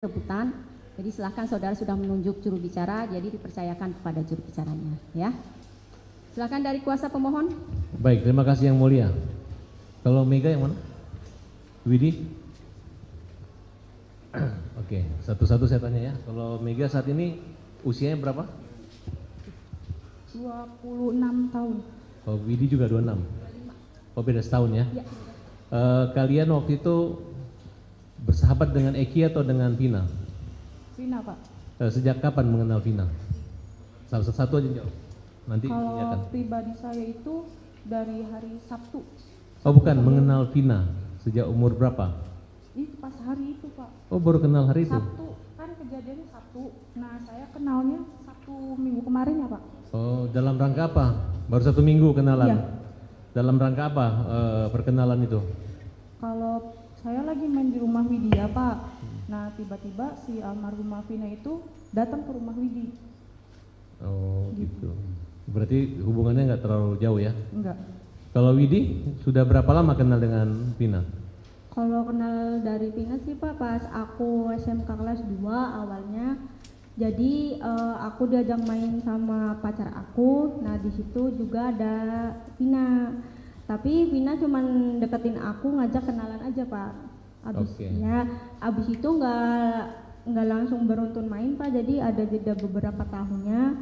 rebutan. Jadi silahkan saudara sudah menunjuk juru bicara, jadi dipercayakan kepada juru bicaranya, ya. Silahkan dari kuasa pemohon. Baik, terima kasih yang mulia. Kalau Mega yang mana? Widi? Oke, satu-satu saya tanya ya. Kalau Mega saat ini usianya berapa? 26 tahun. Oh, Widi juga 26. Oh, beda setahun ya? Ya. Kalian waktu itu bersahabat dengan Eki atau dengan Vina? Vina, Pak. Sejak kapan mengenal Vina? Salah satu aja jawab. Nanti Kalau tanyakan. pribadi saya itu dari hari Sabtu. Oh, bukan, mengenal Vina. Sejak umur berapa? Itu pas hari itu, Pak. Oh, baru kenal hari itu? Sabtu, kan kejadiannya Sabtu. Nah, saya kenalnya Sabtu minggu kemarin ya, Pak. Oh, dalam rangka apa? Baru 1 minggu kenalan? Iya. Dalam rangka apa perkenalan itu? Kalau saya lagi main di rumah Widya, Pak. Nah, tiba-tiba si almarhumah Vina itu datang ke rumah Widi. Oh, gitu. Berarti hubungannya nggak terlalu jauh ya? Enggak. Kalau Widi, sudah berapa lama kenal dengan Vina? Kalau kenal dari Vina sih Pak, pas aku SMK kelas 2 awalnya. Jadi aku diajak main sama pacar aku. Nah di situ juga ada Vina. Tapi Vina cuman deketin aku, ngajak kenalan aja Pak. Abis itu nggak langsung beruntun main Pak. Jadi ada jeda beberapa tahunnya.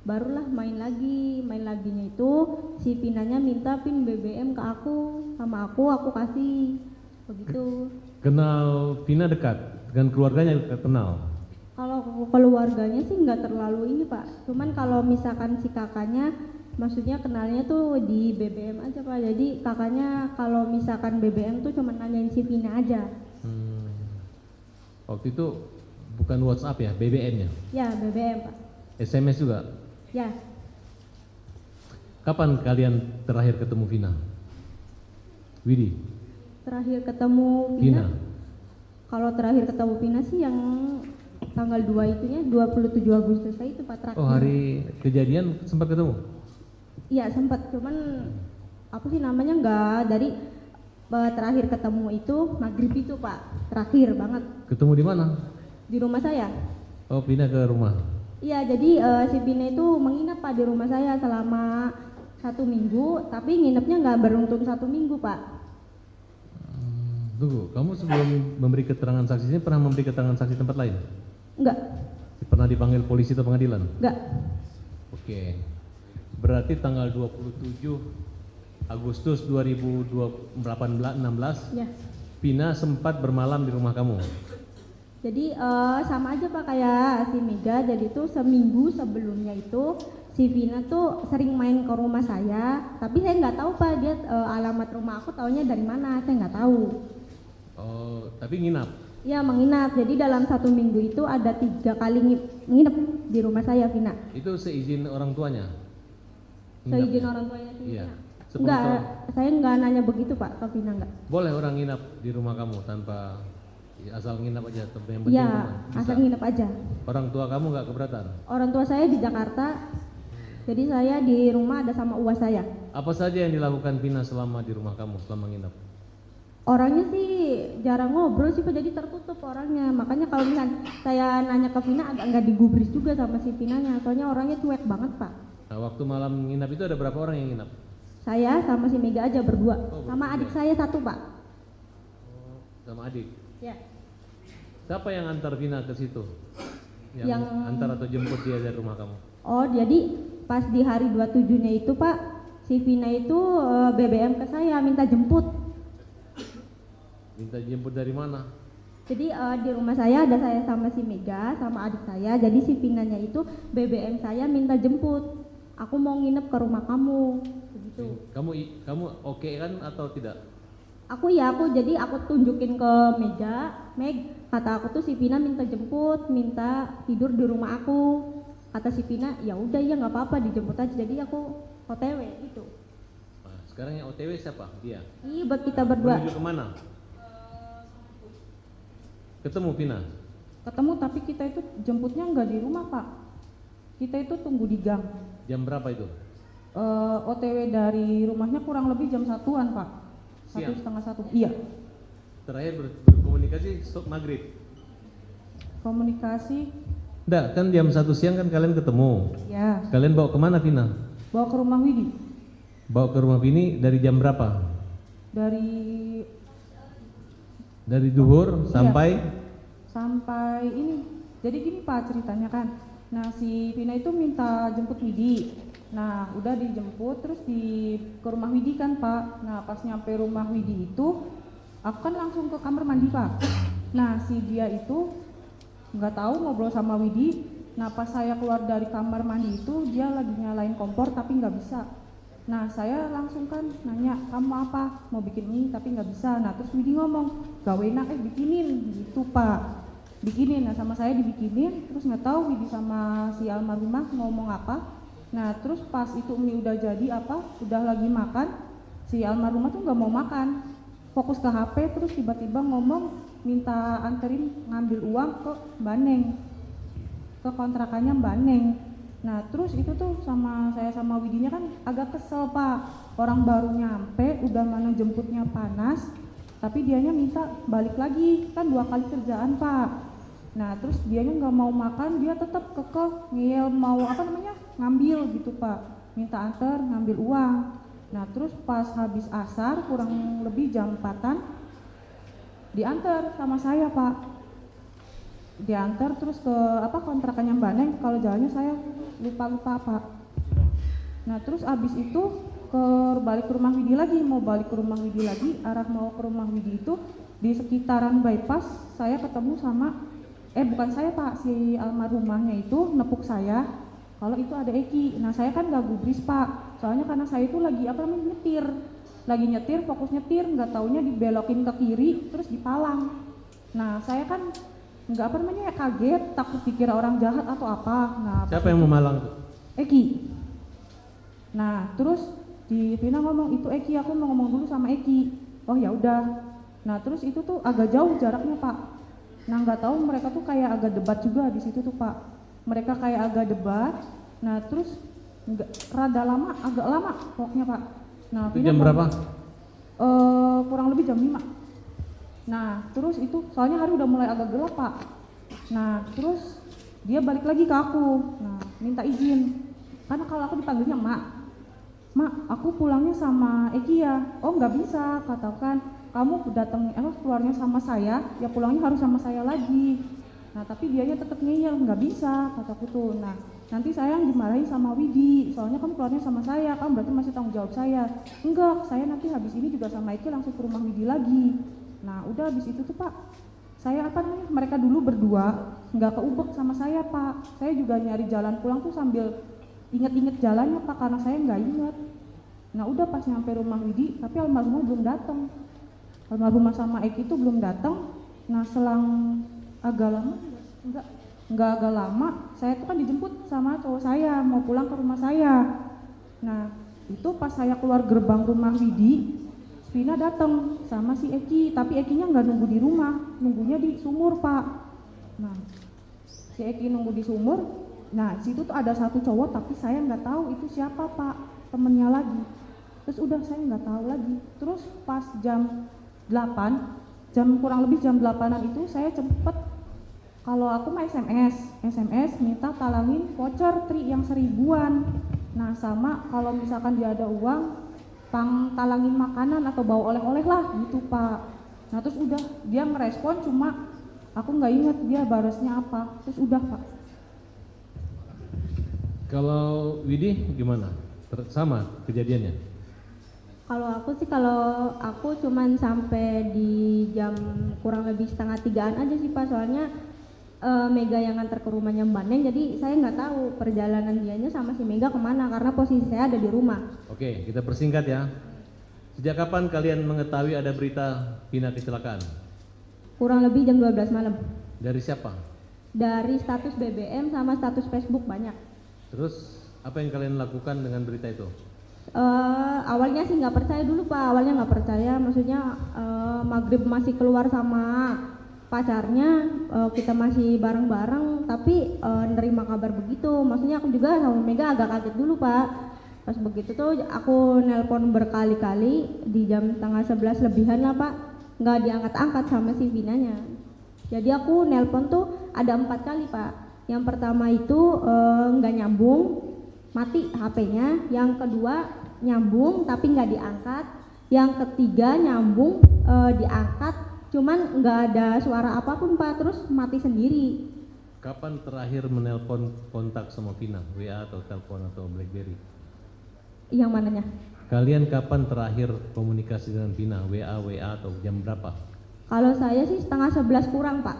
Barulah main laginya itu si Vinanya minta pin BBM ke aku, sama aku kasih begitu. Kenal Vina dekat dengan keluarganya kenal. Kalau keluarganya sih nggak terlalu ini Pak, cuman kalau misalkan si kakaknya, maksudnya kenalnya tuh di BBM aja Pak. Jadi kakaknya kalau misalkan BBM tuh cuma nanyain si Vina aja. Waktu itu bukan WhatsApp ya, BBM-nya? Ya BBM Pak. SMS juga? Ya. Kapan kalian terakhir ketemu Vina? Widi? Terakhir ketemu Vina? Kalau terakhir ketemu Vina sih yang tanggal 2 itunya 27 Agustus itu Pak terakhir. Oh, hari kejadian sempat ketemu? Iya sempat, cuman apa sih namanya nggak dari terakhir ketemu itu maghrib itu Pak, terakhir banget. Ketemu di mana? Di rumah saya. Oh, pindah ke rumah? Iya, jadi si Vina itu menginap Pak di rumah saya selama 1 minggu, tapi nginepnya nggak beruntun 1 minggu Pak. Tunggu, kamu sebelum memberi keterangan saksi ini pernah memberi keterangan saksi tempat lain? Enggak. Pernah dipanggil polisi atau pengadilan? Enggak. Oke. Berarti tanggal 27 Agustus 2016 Ya. Vina sempat bermalam di rumah kamu? Jadi sama aja Pak kayak si Mega. Jadi tuh seminggu sebelumnya itu si Vina tuh sering main ke rumah saya, tapi saya nggak tahu Pak dia alamat rumah aku taunya dari mana, saya nggak tahu. Oh, tapi nginap? Ya menginap. Jadi dalam 1 minggu itu ada 3 kali nginep di rumah saya Vina. Itu seizin orang tuanya? Seizin orang tuanya si Iya. Vina? Enggak, saya nggak nanya begitu Pak ke Vina enggak. Boleh orang nginap di rumah kamu tanpa asal nginap aja? Yang penting Iya, rumah? asal nginep aja. Orang tua kamu nggak keberatan? Orang tua saya di Jakarta, jadi saya di rumah ada sama uas saya. Apa saja yang dilakukan Vina selama di rumah kamu, selama nginap? Orangnya sih jarang ngobrol sih Pak, jadi tertutup orangnya. Makanya kalau misalnya saya nanya ke Vina agak nggak digubris juga sama si Vinanya, soalnya orangnya cuek banget Pak. Nah, waktu malam nginap itu ada berapa orang yang nginap? Saya sama si Mega aja berdua, sama berdua. adik saya 1 Pak. Sama adik? Ya. Siapa yang antar Vina ke situ? Yang antar atau jemput dia dari rumah kamu? Oh jadi pas di hari 27-nya itu Pak, si Vina itu BBM ke saya minta jemput. Minta jemput dari mana? Jadi di rumah saya ada saya sama si Mega sama adik saya. Jadi si Vinanya itu BBM saya minta jemput. Aku mau nginep ke rumah kamu, begitu. Kamu oke kan atau tidak? Aku jadi aku tunjukin ke Mega, Meg, kata aku tuh si Vina minta jemput, minta tidur di rumah aku. Kata si Vina, ya udah ya nggak apa-apa dijemput aja. Jadi aku OTW gitu. Nah, sekarang yang OTW siapa? Dia? Iya buat kita berdua. Menuju kemana? Ketemu Vina? Ketemu, tapi kita itu jemputnya nggak di rumah Pak. Kita itu tunggu di gang. Jam berapa itu? OTW dari rumahnya kurang lebih jam 1-an Pak. Siang? 1:30. Iya. Terakhir berkomunikasi maghrib? Komunikasi, Enggak, kan jam 1 siang kan kalian ketemu. ya, Kalian bawa kemana Vina? bawa ke rumah Widi. Bawa ke rumah Vini dari jam berapa? Dari Dari duhur sampai sampai ini. Jadi gini Pak ceritanya kan. Nah si Vina itu minta jemput Widi. Nah udah dijemput terus ke rumah Widi kan Pak. Nah pas nyampe rumah Widi itu aku kan langsung ke kamar mandi Pak. Nah si dia itu nggak tahu ngobrol sama Widi. Nah pas saya keluar dari kamar mandi itu dia lagi nyalain kompor tapi nggak bisa. Nah saya langsung kan nanya, kamu apa? Mau bikin ini tapi nggak bisa. Nah terus Widi ngomong, gak enak bikinin gitu Pak. Bikinin, nah sama saya dibikinin. Terus nggak tahu Widi sama si almarhumah ngomong apa. Nah terus pas itu mie udah jadi udah lagi makan, si almarhumah tuh nggak mau makan, fokus ke HP. Terus tiba-tiba ngomong minta anterin ngambil uang ke Mbak Neng, ke kontrakannya Mbak Neng. Nah terus itu tuh saya sama Widinya kan agak kesel Pak, orang baru nyampe udah mana jemputnya panas tapi dianya minta balik lagi, kan 2 kali kerjaan Pak. Nah terus dianya nggak mau makan, dia tetap kekeh ngeyel mau ngambil gitu Pak, minta anter ngambil uang. Nah terus pas habis asar kurang lebih jam 4-an diantar sama saya Pak, diantar terus ke kontrakannya Mbak Neng. Kalau jalannya saya lupa Pak. Nah terus abis itu balik ke rumah Widi lagi, mau balik ke rumah Widi lagi, arah mau ke rumah Widi itu di sekitaran bypass saya ketemu sama bukan saya Pak, si almarhumahnya itu nepuk saya kalau itu ada Eki. Nah saya kan gak gubris Pak, soalnya karena saya itu lagi nyetir, fokus nyetir, nggak taunya dibelokin ke kiri terus dipalang. Nah saya kan nggak kaget, takut dikira orang jahat atau apa. Nah siapa yang memalang? Eki. Nah terus di Vina ngomong itu Eki, aku mau ngomong dulu sama Eki. Oh ya udah. Nah terus itu tuh agak jauh jaraknya Pak. Nah nggak tahu mereka tuh kayak agak debat juga di situ tuh Pak. Mereka kayak agak debat. Nah terus agak lama pokoknya Pak. Nah Itu jam berapa? Kurang lebih jam 5. Nah terus itu soalnya hari udah mulai agak gelap Pak. Nah terus dia balik lagi ke aku, nah minta izin, karena kalau aku dipanggilnya mak aku pulangnya sama Eki ya. Oh nggak bisa, katakan kamu keluarnya sama saya ya, pulangnya harus sama saya lagi. Nah tapi dianya tetap ngeyel, nggak bisa kataku tuh. Nah nanti saya yang dimarahin sama Widi, soalnya kamu keluarnya sama saya, kamu berarti masih tanggung jawab saya. Enggak, saya nanti habis ini juga sama Eki langsung ke rumah Widi lagi. Nah udah habis itu tuh Pak, saya mereka dulu berdua nggak keubek sama saya Pak. Saya juga nyari jalan pulang tuh sambil inget-inget jalannya Pak, karena saya nggak inget. Nah udah pas nyampe rumah Widi, tapi almarhumah belum datang. Almarhumah sama Eki itu belum datang. Nah selang agak lama, nggak agak lama, saya tuh kan dijemput sama cowok saya mau pulang ke rumah saya. Nah itu pas saya keluar gerbang rumah Widi, Vina datang sama si Eki, tapi Ekinya nggak nunggu di rumah, nunggunya di sumur Pak. Nah si Eki nunggu di sumur. Nah situ tuh ada satu cowok tapi saya nggak tahu itu siapa Pak, temennya lagi. Terus udah saya nggak tahu lagi. Terus pas jam 8, kurang lebih jam 8-an itu saya cepet, kalau aku mah SMS minta talangin voucher tri yang 1000-an. Nah sama kalau misalkan dia ada uang talangin makanan atau bawa oleh-oleh lah gitu Pak. Nah terus udah dia ngerespon, cuma aku nggak inget dia balasnya apa. Terus udah Pak. Kalau Widi gimana? Sama kejadiannya? Kalau aku cuman sampai di jam kurang lebih 2:30-an aja sih Pak, soalnya Mega yang nganter ke rumahnya Mbak Neng, jadi saya nggak tahu perjalanan dianya sama si Mega kemana karena posisi saya ada di rumah. Oke, kita persingkat ya. Sejak kapan kalian mengetahui ada berita Vina kecelakaan? Kurang lebih jam 12 malam. Dari siapa? Dari status BBM sama status Facebook banyak. Terus apa yang kalian lakukan dengan berita itu? Awalnya sih nggak percaya dulu Pak, maksudnya maghrib masih keluar sama pacarnya, kita masih bareng-bareng, tapi nerima kabar begitu, maksudnya aku juga sama Mega agak kaget dulu Pak. Pas begitu tuh aku nelpon berkali-kali di jam 10:30 lebihan lah Pak, nggak diangkat-angkat sama si Vinanya. Jadi aku nelpon tuh ada 4 kali Pak. Yang pertama itu nggak nyambung, mati HP-nya. Yang kedua nyambung tapi nggak diangkat. Yang ketiga nyambung diangkat, cuman nggak ada suara apapun Pak, terus mati sendiri. Kapan terakhir menelpon kontak sama Vina? WA atau telepon atau BlackBerry? Yang mananya? Kalian kapan terakhir komunikasi dengan Vina? WA atau jam berapa? Kalau saya sih setengah 11 kurang Pak.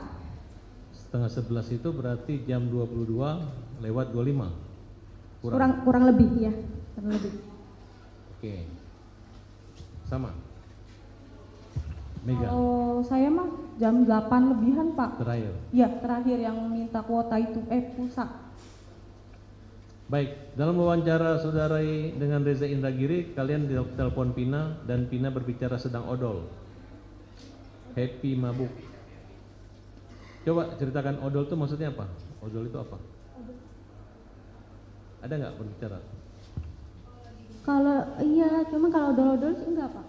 Setengah 11 itu berarti jam 22 lewat 25? Kurang lebih ya, kurang lebih. Oke. Sama? Mega? Kalau saya mah jam 8 lebihan Pak. Terakhir? Ya, terakhir yang minta kuota itu, pulsa. Baik, dalam wawancara saudara dengan Reza Indragiri, kalian telepon Vina dan Vina berbicara sedang odol. Happy mabuk. Coba ceritakan odol itu maksudnya apa? Odol itu apa? Ada nggak berbicara? Kalau iya, cuma kalau odol-odol sih enggak Pak.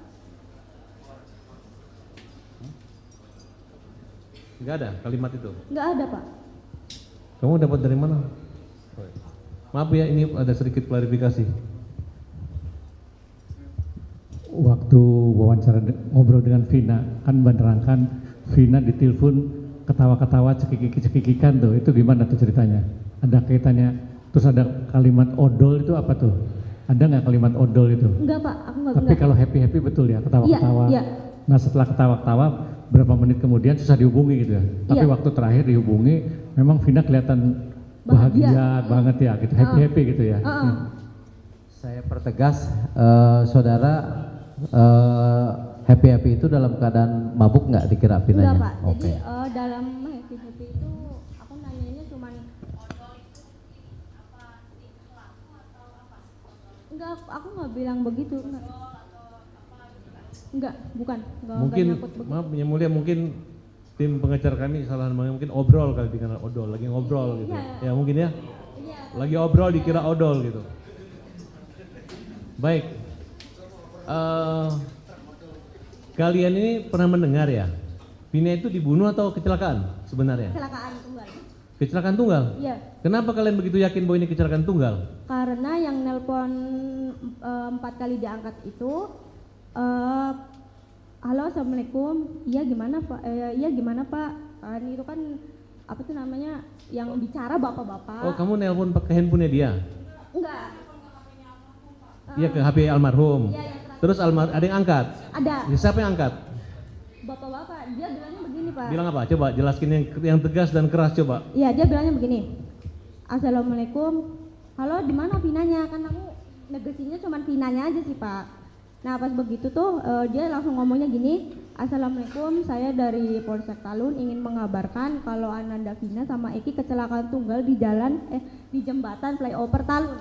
Nggak ada kalimat itu? Enggak ada Pak. Kamu dapat dari mana? Maaf ya, ini ada sedikit klarifikasi. Waktu wawancara ngobrol dengan Vina, kan menerangkan Vina ditelepon ketawa-ketawa cekik-cekikikan tuh, itu gimana tuh ceritanya? Ada kaitannya, terus ada kalimat odol itu apa tuh? Ada nggak kalimat odol itu? Enggak Pak, aku enggak. Tapi kalau happy-happy betul ya, ketawa-ketawa. Iya, iya. Nah setelah ketawa-ketawa, berapa menit kemudian susah dihubungi gitu ya? Tapi Iya. waktu terakhir dihubungi, memang Vina kelihatan bahagia banget ya, gitu, happy-happy gitu ya. Saya pertegas, saudara happy-happy itu dalam keadaan mabuk nggak dikira Enggak Vinanya? Pak, Oke. jadi dalam happy-happy itu aku nanyanya cuman enggak, aku nggak bilang begitu. Enggak, bukan. Mungkin, nyangkut begitu. maaf Yang Mulia, mungkin tim pengacara kami salah namanya, mungkin obrol kali dikira odol, lagi ngobrol gitu. Iya. Ya mungkin ya, Iya. lagi obrol dikira odol gitu. Baik. Kalian ini pernah mendengar ya, Vina itu dibunuh atau kecelakaan sebenarnya? Kecelakaan tunggal. Kecelakaan tunggal? Iya. Kenapa kalian begitu yakin bahwa ini kecelakaan tunggal? Karena yang nelpon 4 kali diangkat itu, halo assalamualaikum, iya gimana Pak? Iya gimana Pak? Kan itu kan apa tuh namanya, yang bicara bapak-bapak. Oh, kamu nelpon pakai handphonenya dia? Enggak. Iya, ke HP almarhum. Iya, yang terakhir. Terus ada yang angkat? Ada. Ya, siapa yang angkat? Bapak-bapak, dia bilangnya begini Pak. Bilang apa? Coba jelaskin yang tegas dan keras coba. Iya, dia bilangnya begini. Assalamualaikum. Halo, di mana Vinanya? Kan aku negesinya cuma Vinanya aja sih Pak. Nah pas begitu tuh dia langsung ngomongnya gini, Assalamualaikum, saya dari Polsek Talun ingin mengabarkan kalau Ananda Vina sama Eki kecelakaan tunggal di di jembatan flyover Talun.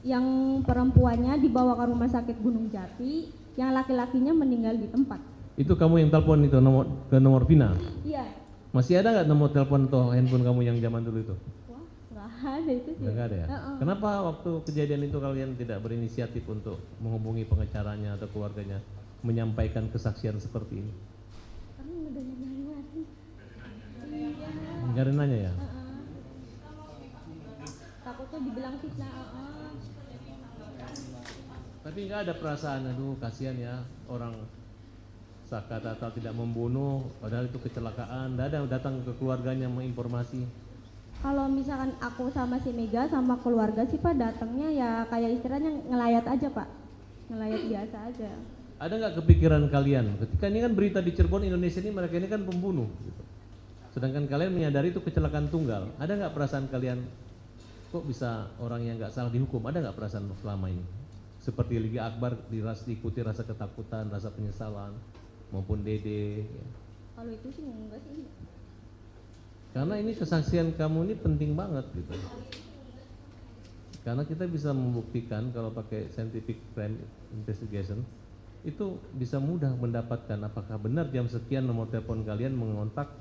Yang perempuannya dibawa ke rumah sakit Gunung Jati, yang laki-lakinya meninggal di tempat. Itu kamu yang telepon itu ke nomor Vina? Iya. Masih ada nggak nomor telepon atau handphone kamu yang zaman dulu itu? Wah, nggak ada itu sih. Nggak ada ya? Kenapa waktu kejadian itu kalian tidak berinisiatif untuk menghubungi pengacaranya atau keluarganya, menyampaikan kesaksian seperti ini? Karena udah nyari-nyari. Iya. Nggak ada nanya ya? Takutnya dibilang fitnah. Tapi nggak ada perasaan, aduh kasihan ya orang sakat atau tidak membunuh, padahal itu kecelakaan. Nggak ada datang ke keluarganya menginformasi. Kalau misalkan aku sama si Mega sama keluarga sih Pak, datangnya ya kayak istilahnya ngelayat aja Pak, ngelayat biasa aja. Ada nggak kepikiran kalian, ketika ini kan berita di Cirebon Indonesia ini mereka ini kan pembunuh, gitu. Sedangkan kalian menyadari itu kecelakaan tunggal, ada nggak perasaan kalian, kok bisa orang yang nggak salah dihukum? Ada nggak perasaan selama ini? Seperti Liga Akbar diikuti rasa ketakutan, rasa penyesalan, maupun Dede. Ya. Kalau itu sih enggak sih. Karena ini kesaksian kamu ini penting banget gitu. Karena kita bisa membuktikan kalau pakai scientific crime investigation itu bisa mudah mendapatkan apakah benar jam sekian nomor telepon kalian mengontak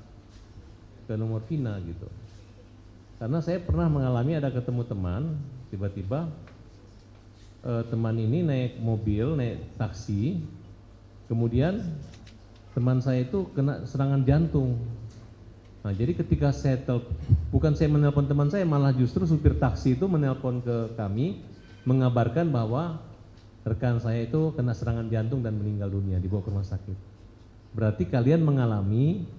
ke nomor Vina gitu. Karena saya pernah mengalami ada ketemu teman, tiba-tiba teman ini naik mobil, naik taksi, kemudian teman saya itu kena serangan jantung. Nah, jadi ketika bukan saya menelpon teman saya, malah justru supir taksi itu menelpon ke kami mengabarkan bahwa rekan saya itu kena serangan jantung dan meninggal dunia, dibawa ke rumah sakit. Berarti kalian mengalami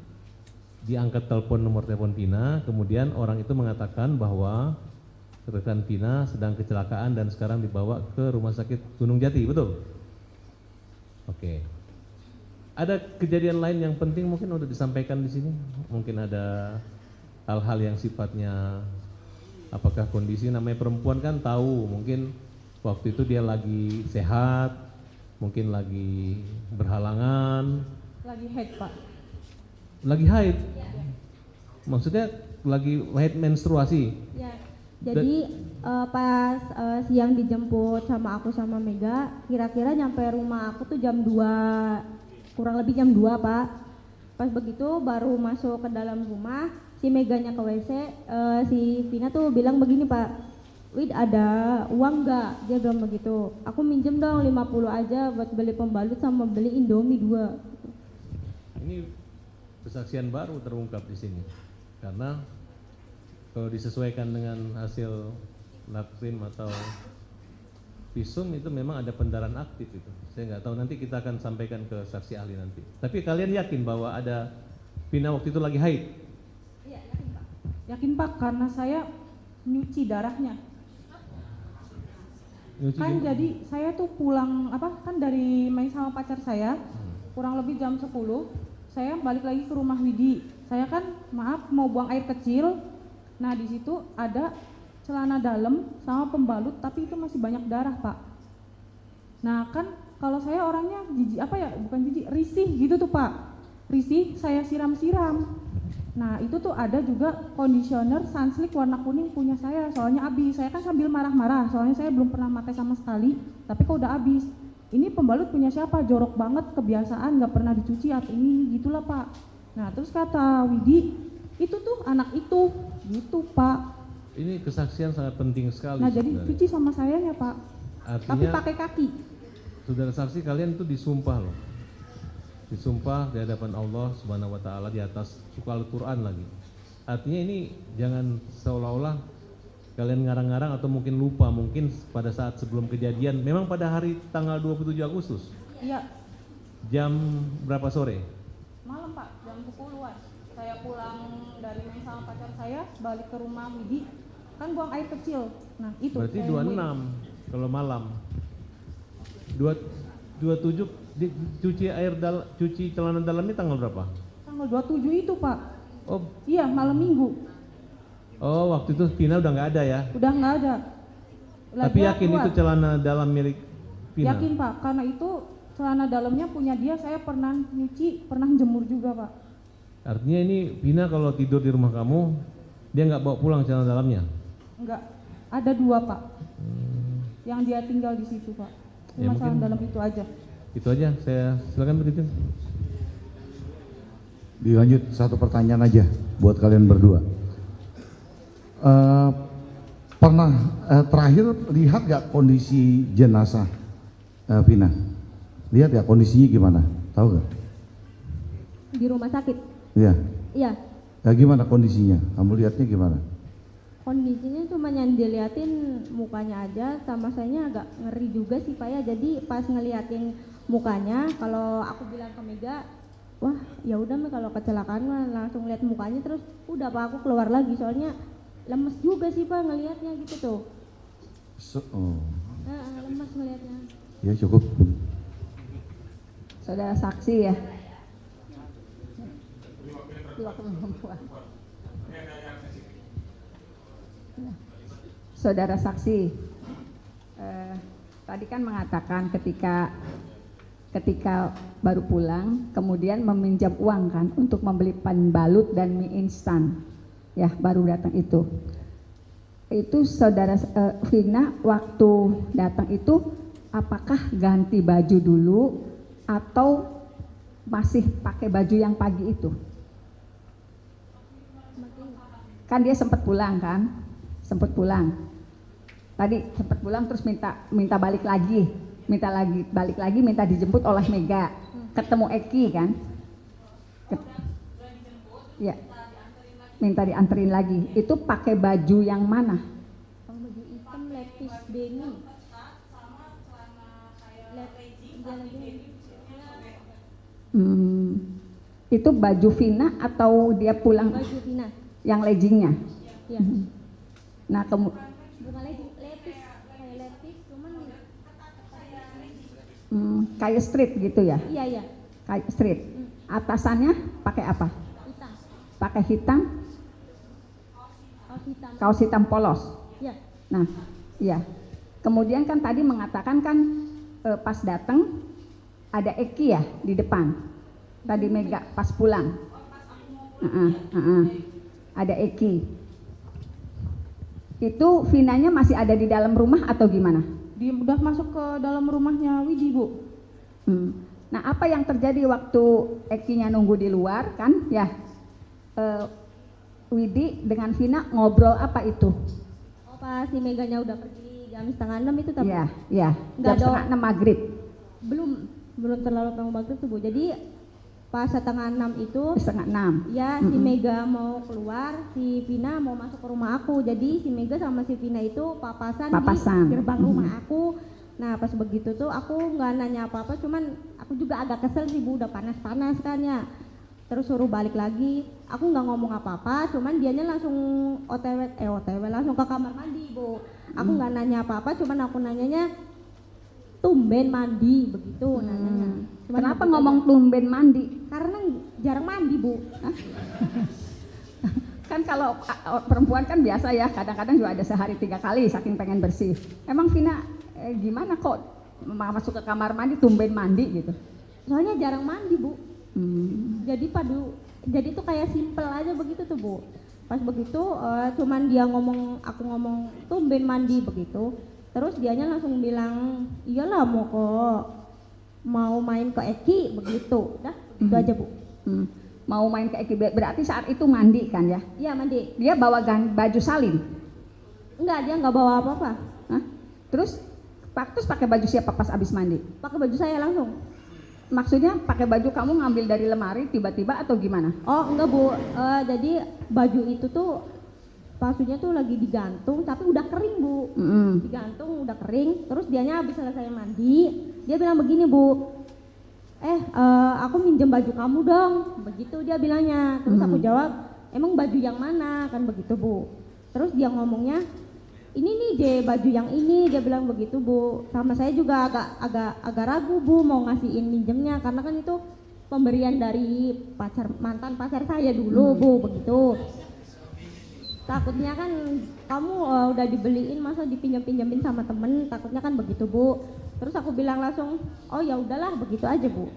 diangkat telepon nomor telepon Vina, kemudian orang itu mengatakan bahwa rekan Vina sedang kecelakaan dan sekarang dibawa ke rumah sakit Gunung Jati, betul? Oke. Ada kejadian lain yang penting mungkin udah disampaikan di sini? Mungkin ada hal-hal yang sifatnya apakah kondisi, namanya perempuan kan tahu, mungkin waktu itu dia lagi sehat, mungkin lagi berhalangan. Lagi haid, Pak. Lagi haid? Maksudnya lagi haid menstruasi? Ya. Jadi pas siang dijemput sama aku sama Mega, kira-kira nyampe rumah aku tuh jam 2, kurang lebih jam 2, Pak. Pas begitu baru masuk ke dalam rumah, si Meganya ke WC, si Vina tuh bilang begini, Pak, Wid ada uang nggak? Dia bilang begitu. Aku minjem dong 50 aja buat beli pembalut sama beli Indomie 2. Ini kesaksian baru terungkap di sini, karena kalau disesuaikan dengan hasil lab cream atau visum itu memang ada pendarahan aktif itu. Saya nggak tahu, nanti kita akan sampaikan ke saksi ahli nanti. Tapi kalian yakin bahwa ada Vina waktu itu lagi haid? Iya, yakin, Pak. Yakin, Pak, karena saya nyuci darahnya. Nyuci Kan juga? jadi saya tuh pulang kan dari main sama pacar saya, kurang lebih jam 10, saya balik lagi ke rumah Widi. Saya kan maaf mau buang air kecil. Nah, di situ ada celana dalam sama pembalut, tapi itu masih banyak darah, Pak. Nah, kan kalau saya orangnya risih gitu tuh, Pak. Risih, saya siram-siram. Nah, itu tuh ada juga conditioner Sunsilk warna kuning punya saya, soalnya habis. Saya kan sambil marah-marah, soalnya saya belum pernah pakai sama sekali, tapi kok udah habis. Ini pembalut punya siapa? Jorok banget, kebiasaan, nggak pernah dicuci atau ini gitulah, Pak. Nah, terus kata Widi, itu tuh anak itu, gitu, Pak. Ini kesaksian sangat penting sekali. Nah, jadi sebenarnya. cuci sama sayanya, Pak. Artinya, Tapi pakai kaki. saudara saksi, kalian itu disumpah loh. Disumpah di hadapan Allah Subhanahu wa taala di atas suku Al-Qur'an lagi. Artinya ini jangan seolah-olah kalian ngarang-ngarang atau mungkin lupa, mungkin pada saat sebelum kejadian, memang pada hari tanggal 27 Agustus. Iya, Jam berapa sore? malam, Pak, jam 10-an. Saya pulang dari main sama pacar saya, balik ke rumah Widi, kan buang air kecil. Nah, itu. Berarti saya 26 kalau malam. 27 cuci celana dalamnya tanggal berapa? Tanggal 27 itu, Pak. Oh, Iya, malam Minggu. waktu itu Vina udah nggak ada ya? Udah nggak ada. Tapi Dia yakin keluar. itu celana dalam milik Vina? Yakin, Pak, karena itu celana dalamnya punya dia, saya pernah nyuci, pernah jemur juga, Pak. Artinya ini Vina kalau tidur di rumah kamu, dia nggak bawa pulang celana dalamnya? Enggak, ada 2, Pak. Yang dia tinggal di situ, Pak. Ya, Cuma celana mungkin- dalam itu aja. Itu aja, saya silakan begitu. Dilanjut satu pertanyaan aja buat kalian berdua. Pernah terakhir lihat gak kondisi jenazah Vina? Lihat ya kondisinya gimana? Tahu gak? Di rumah sakit. Iya. Iya. Ya, gimana kondisinya? Kamu lihatnya gimana? Kondisinya cuma yang diliatin mukanya aja, sama sayanya agak ngeri juga sih, Pak ya. Jadi pas ngeliatin mukanya, kalau aku bilang ke Mega, wah ya udah Mi, kalau kecelakaan mah langsung lihat mukanya, terus udah Pak aku keluar lagi, soalnya lemes juga sih Pak ngelihatnya gitu tuh. Lemes ngelihatnya. Ya cukup. Saudara saksi ya. Saudara saksi, tadi kan mengatakan ketika baru pulang, kemudian meminjam uang kan untuk membeli pembalut dan mie instan, ya baru datang itu. Itu saudara Vina waktu datang itu apakah ganti baju dulu atau masih pakai baju yang pagi itu? Kan dia sempat pulang kan? Sempat pulang. Tadi sempat pulang terus minta balik lagi. Balik lagi minta dijemput oleh Mega. Ketemu Eki kan? Ya. minta dianterin lagi. Itu pakai baju yang mana? Oh, baju hitam lepis Denny. Itu baju Vina atau dia pulang? Baju Vina. Yang leggingnya. Ya. Nah, Bukan lepis, kayak lepis, cuman kayak street gitu ya? iya. Kayak street. Atasannya pakai apa? Hitam. Pakai hitam, Oh, hitam. kaos hitam polos. Ya. Nah, iya. Kemudian kan tadi mengatakan kan pas datang ada Eki ya di depan. Tadi Mega pas pulang. Ada Eki. Itu Vinanya masih ada di dalam rumah atau gimana? Dia udah masuk ke dalam rumahnya Widi, Bu. Nah, apa yang terjadi waktu Ekinya nunggu di luar kan? Ya, Widi dengan Vina ngobrol apa itu? Oh, pas si Meganya udah pergi jam 5:30 itu tapi Ya, Nggak jam ada- 5:30 maghrib. belum terlalu terlalu bagus tuh Bu. Jadi pas 5:30 itu 5:30. ya si Mega mau keluar, si Vina mau masuk ke rumah aku. Jadi si Mega sama si Vina itu papasan. Papasan. Di gerbang rumah aku. Nah pas begitu tuh aku nggak nanya apa-apa, cuman aku juga agak kesel sih Bu, udah panas-panas kan ya. Terus suruh balik lagi, aku nggak ngomong apa-apa, cuman dianya langsung OTW langsung ke kamar mandi Bu. Aku nggak nanya apa-apa, cuman aku nanyanya tumben mandi begitu nanyanya. Cuman Kenapa begitu ngomong aja. tumben mandi? Karena jarang mandi Bu. Kan kalau perempuan kan biasa ya, kadang-kadang juga ada sehari 3 kali saking pengen bersih. Emang Vina gimana kok masuk ke kamar mandi tumben mandi gitu? Soalnya jarang mandi Bu. Hmm. Jadi tuh kayak simple aja begitu tuh Bu. Pas begitu cuman dia ngomong, aku ngomong tumben mandi begitu. Terus dianya langsung bilang iyalah mau main ke Eki begitu. Dah itu aja Bu. Mau main ke Eki, berarti saat itu mandi kan ya? Iya mandi. Dia bawa baju salin. Enggak, dia nggak bawa apa-apa. Hah? Terus pakai baju siapa pas abis mandi? Pakai baju saya langsung. Maksudnya pakai baju kamu ngambil dari lemari tiba-tiba atau gimana? Oh enggak Bu, jadi baju itu tuh palsunya tuh lagi digantung tapi udah kering Bu. Digantung udah kering, terus dianya habis selesai mandi, dia bilang begini Bu, aku minjem baju kamu dong, begitu dia bilangnya. Terus aku jawab, emang baju yang mana, kan begitu Bu. Terus dia ngomongnya, ini nih baju yang ini, dia bilang begitu Bu. Sama saya juga agak ragu Bu mau ngasihin minjemnya, karena kan itu pemberian dari mantan pacar saya dulu Bu, begitu. Takutnya kan kamu udah dibeliin masa dipinjam-pinjamin sama temen, takutnya kan begitu Bu. Terus aku bilang langsung, oh ya udahlah begitu aja Bu.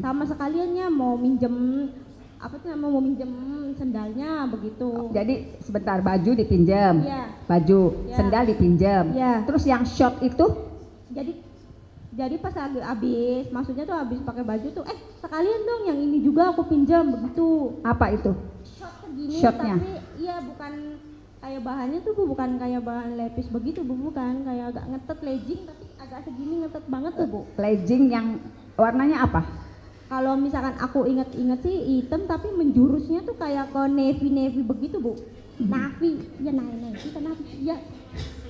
Sama sekaliannya mau minjem mau minjem sendalnya begitu. Jadi sebentar, baju dipinjam, Iya. baju, Iya. sendal dipinjam. Iya. Terus yang short itu Jadi pas habis maksudnya tuh habis pakai baju tuh sekalian dong yang ini juga aku pinjam begitu. apa itu? Short segini Shortnya? tapi iya bukan kayak bahannya tuh Bu, bukan kayak bahan lepis begitu Bu, bukan kayak agak ngetet legging tapi agak segini ngetet banget tuh Bu. Legging yang warnanya apa? Kalau misalkan aku inget-inget sih hitam tapi menjurusnya tuh kayak ke navy begitu Bu. Navy, ya navy kan navy, ya.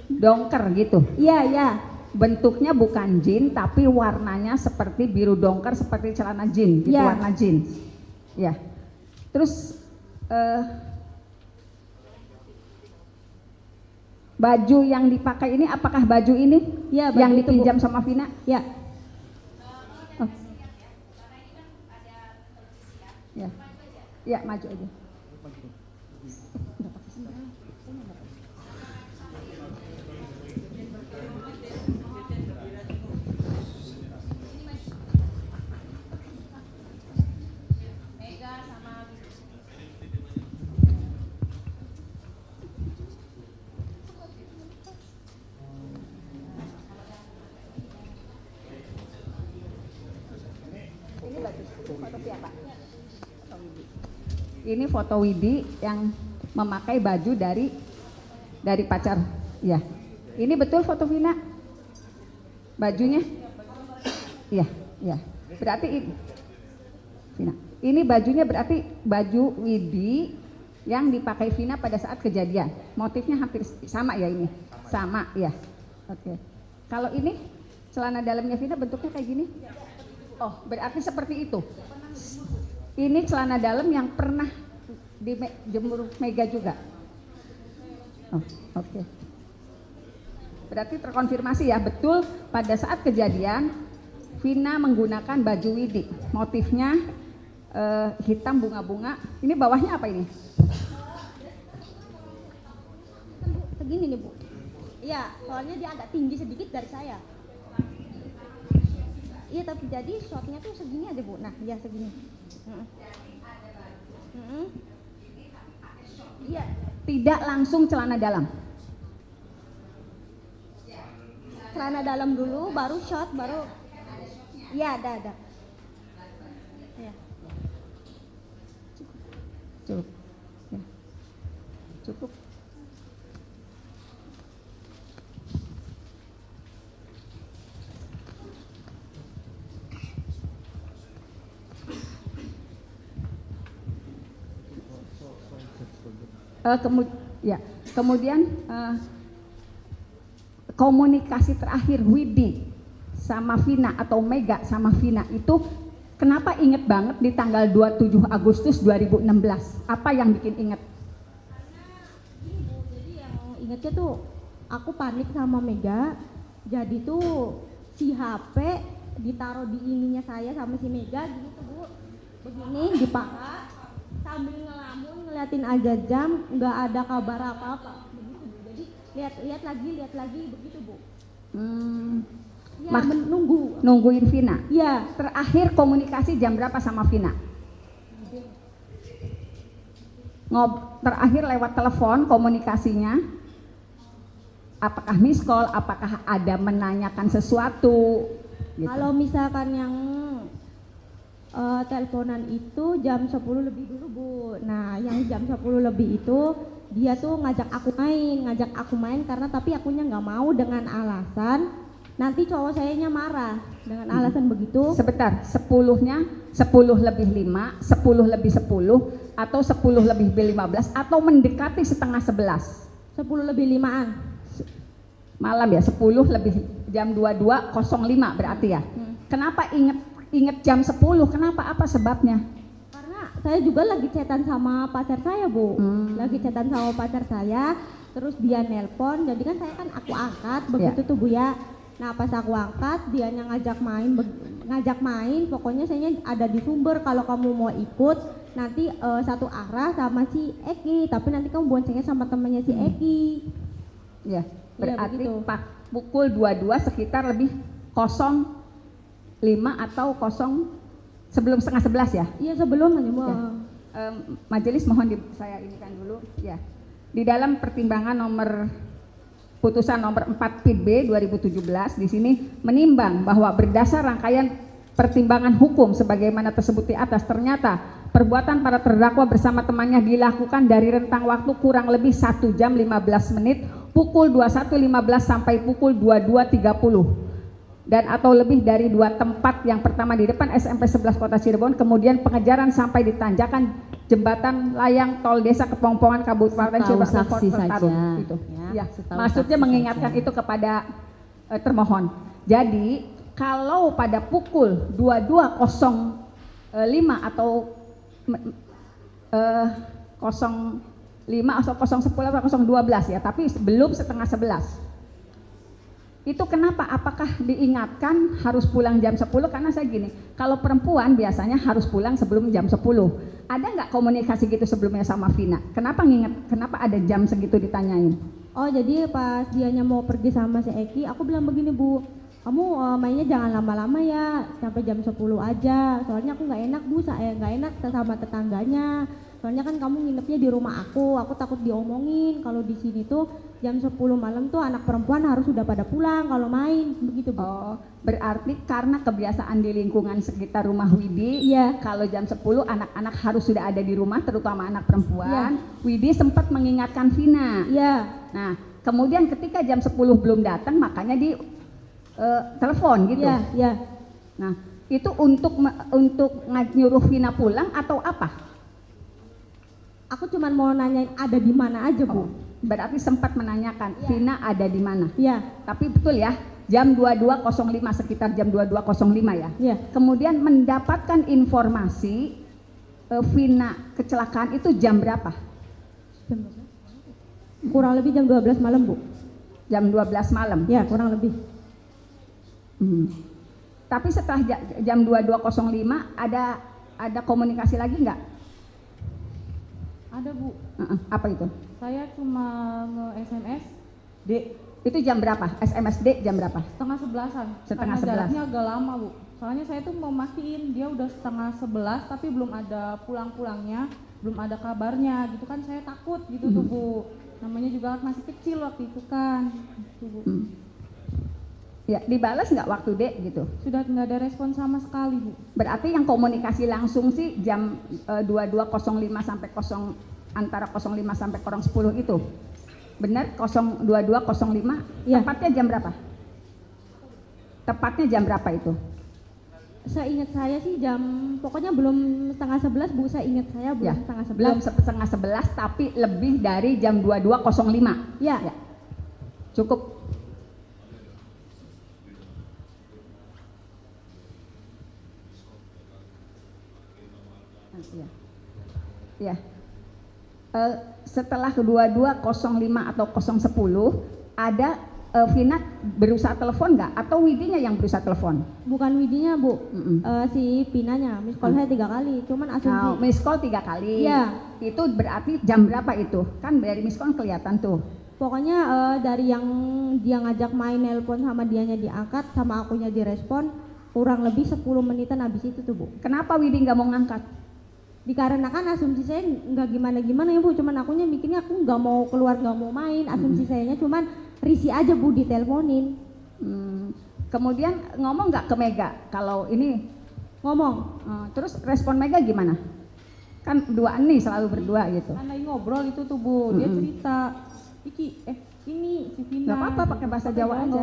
Dongker gitu. Iya. Bentuknya bukan jean tapi warnanya seperti biru dongker seperti celana jean gitu, Iya. warna jean. Ya. Terus baju yang dipakai ini apakah baju ini Iya, baju yang itu, Bu. dipinjam sama Vina? Ya. Oh. Ya. Ya, maju aja. Ini foto Widi yang memakai baju dari pacar. Ya. Ini betul foto Vina? Bajunya? Iya. Berarti Vina. Ini bajunya berarti baju Widi yang dipakai Vina pada saat kejadian. Motifnya hampir sama ya ini? Sama ya. Oke. Kalau ini celana dalamnya Vina bentuknya kayak gini? Oh, berarti seperti itu. Ini celana dalam yang pernah dijemur Mega juga. Oh, oke. Berarti terkonfirmasi ya, betul pada saat kejadian Vina menggunakan baju Widi. Motifnya hitam bunga-bunga. Ini bawahnya apa ini? Segini nih Bu. Iya, soalnya dia agak tinggi sedikit dari saya. Iya, tapi jadi shotnya tuh segini aja Bu. Nah, ya segini. Iya. Tidak langsung celana dalam. Celana dalam dulu, baru shot, baru. Iya, ada. Ya. Cukup. Ya. Cukup. Kemudian komunikasi terakhir Widi sama Vina atau Mega sama Vina itu kenapa inget banget di tanggal 27 Agustus 2016? Apa yang bikin inget? Jadi yang ingetnya tuh aku panik sama Mega, jadi tuh si HP ditaruh di ininya saya sama si Mega gitu Bu, begini di paha sambil ngelamun ngeliatin aja jam, nggak ada kabar apa-apa begitu Bu. Jadi lihat lagi begitu Bu. Ya, Nungguin Vina. Ya. Terakhir komunikasi jam berapa sama Vina? Terakhir lewat telepon komunikasinya. Apakah miss call? Apakah ada menanyakan sesuatu? Gitu. Kalau misalkan yang teleponan itu jam 10 lebih dulu Bu. Nah, yang jam 10 lebih itu dia tuh ngajak aku main karena tapi akunya nggak mau dengan alasan nanti cowok sayanya marah dengan alasan begitu. Sebentar, 10-nya 10 lebih 5, 10 lebih 10 atau 10 lebih 15 atau mendekati setengah 11. 10 lebih 5-an. Malam ya, 10 lebih jam 22.05 berarti ya. Kenapa inget jam 10? Kenapa? Apa sebabnya? Karena saya juga lagi chatan sama pacar saya Bu. Lagi chatan sama pacar saya, terus dia nelpon, jadi kan saya kan aku angkat begitu tuh Bu ya. Nah pas aku angkat, dianya ngajak main, pokoknya saya ada di Sumber, kalau kamu mau ikut nanti satu arah sama si Eki, tapi nanti kamu boncengnya sama temannya si Eki. Ya, berarti begitu. Pukul 22 sekitar lebih 05 atau sebelum setengah 11 ya? Iya sebelum aja Bu. Ya. Majelis mohon saya inikan dulu ya. Di dalam pertimbangan putusan nomor 4 PIB 2017 di sini menimbang bahwa berdasar rangkaian pertimbangan hukum sebagaimana tersebut di atas, ternyata perbuatan para terdakwa bersama temannya dilakukan dari rentang waktu kurang lebih 1 jam 15 menit pukul 21.15 sampai pukul 22.30 dan atau lebih dari 2 tempat, yang pertama di depan SMP 11 Kota Cirebon, kemudian pengejaran sampai di tanjakan jembatan layang tol desa Kepongpongan Kabupaten Cirebon saksi saja gitu. Ya, maksudnya mengingatkan itu kepada termohon. Jadi kalau pada pukul 22.05 atau 05 atau 010 atau 012 ya, tapi belum setengah 11. Itu kenapa? Apakah diingatkan harus pulang jam 10? Karena saya gini, kalau perempuan biasanya harus pulang sebelum jam 10. Ada nggak komunikasi gitu sebelumnya sama Vina? Kenapa nginget? Kenapa ada jam segitu ditanyain? Oh jadi pas dianya mau pergi sama si Eki, aku bilang begini Bu, kamu mainnya jangan lama-lama ya, sampai jam 10 aja. Soalnya aku nggak enak Bu, saya nggak enak sama tetangganya. Soalnya kan kamu nginepnya di rumah aku takut diomongin. Kalau di sini tuh jam 10 malam tuh anak perempuan harus sudah pada pulang kalau main, begitu Bu. Oh, berarti karena kebiasaan di lingkungan sekitar rumah Widi, Iya. kalau jam 10 anak-anak harus sudah ada di rumah, terutama anak perempuan. Iya. Widi sempat mengingatkan Vina. Iya. Nah, kemudian ketika jam 10 belum datang, makanya di telepon gitu. Iya, iya. Nah, itu untuk nyuruh Vina pulang atau apa? Aku cuman mau nanyain ada di mana aja, Bu. Berarti sempat menanyakan Vina ada di mana. Iya. Tapi betul ya, jam 22.05 sekitar jam 22.05 ya. Iya. Kemudian mendapatkan informasi Vina kecelakaan itu jam berapa? Jam berapa? Kurang lebih jam 12 malam, Bu. Jam 12 malam. Ya, kurang lebih. Tapi setelah jam 22.05 ada komunikasi lagi nggak? Ada, Bu. Apa itu? Saya cuma nge-SMS D Itu jam berapa? SMS D jam berapa? setengah 11-an. Setengah Karena 11. jaraknya agak lama, Bu. Soalnya saya tuh mau mastiin dia udah setengah 11 tapi belum ada pulang-pulangnya, belum ada kabarnya gitu kan, saya takut gitu tuh, Bu. Namanya juga masih kecil waktu itu kan. Gitu, Bu. Ya, dibalas nggak waktu D gitu? Sudah nggak ada respon sama sekali, Bu. Berarti yang komunikasi langsung sih jam 22.05 sampai antara 05 sampai 10 itu. Benar 22.05? Iya. Tepatnya jam berapa? Tepatnya jam berapa itu? Seingat saya sih pokoknya belum setengah 11, Bu. Saya ingat saya belum Ya, setengah 11. belum setengah 11 tapi lebih dari jam 22.05. Ya. Ya. Cukup. Ya. Ya. Setelah 22.05 atau 010 ada Vina berusaha telepon nggak atau Widinya yang berusaha telepon? Bukan Widinya, Bu. Si Pinanya. Miss call saya 3 kali. Cuman asumsi. Miss call 3 kali. Iya. Itu berarti jam berapa itu? Kan dari miss call kelihatan tuh. Pokoknya dari yang dia ngajak main nelpon sama dianya diangkat sama akunya direspon kurang lebih 10 menitan habis itu tuh, Bu. Kenapa Widi nggak mau ngangkat? Dikarenakan asumsi saya nggak gimana-gimana ya, Bu. Cuman akunya mikirnya aku nggak mau keluar, nggak mau main. Asumsi sayanya cuman risih aja, Bu, diteleponin. Kemudian ngomong nggak ke Mega kalau ini? Ngomong. Terus respon Mega gimana? Kan berduaan nih, selalu berdua gitu. Kan lagi ngobrol itu tuh, Bu. Dia cerita, ini si Vina. Gak apa-apa pakai bahasa Jawa aja.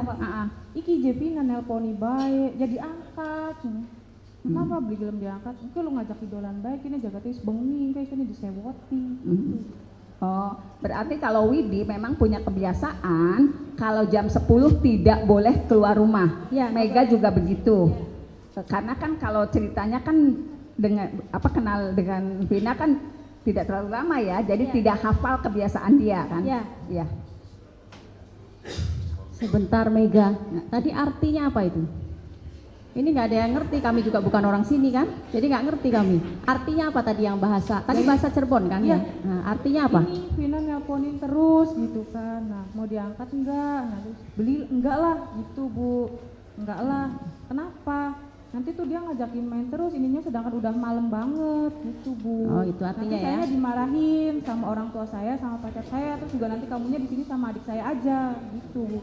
Iki je Vina nelponi baik, jadi angkat. Kenapa beli gelem diangkat? Itu lu ngajak idolan baik, ini jaga tis bengi, kayak ini disewoti. Oh, berarti kalau Widi memang punya kebiasaan kalau jam 10 tidak boleh keluar rumah. Ya, Mega juga begitu. Karena kan kalau ceritanya kan dengan kenal dengan Vina kan tidak terlalu lama ya, jadi tidak hafal kebiasaan dia kan. Iya. Sebentar Mega, tadi artinya apa itu? Ini nggak ada yang ngerti, kami juga bukan orang sini kan, jadi nggak ngerti kami. Artinya apa tadi yang bahasa? Tadi bahasa Cirebon kan ya? Nah, artinya apa? Ini Vina nelponin terus gitu kan, nah mau diangkat enggak, nah terus beli enggak lah gitu, Bu. Enggak lah, kenapa? Nanti tuh dia ngajakin main terus, ininya sedangkan udah malam banget gitu, Bu. Oh, itu artinya nanti ya? saya dimarahin sama orang tua saya, sama pacar saya, terus juga nanti kamunya di sini sama adik saya aja gitu, Bu.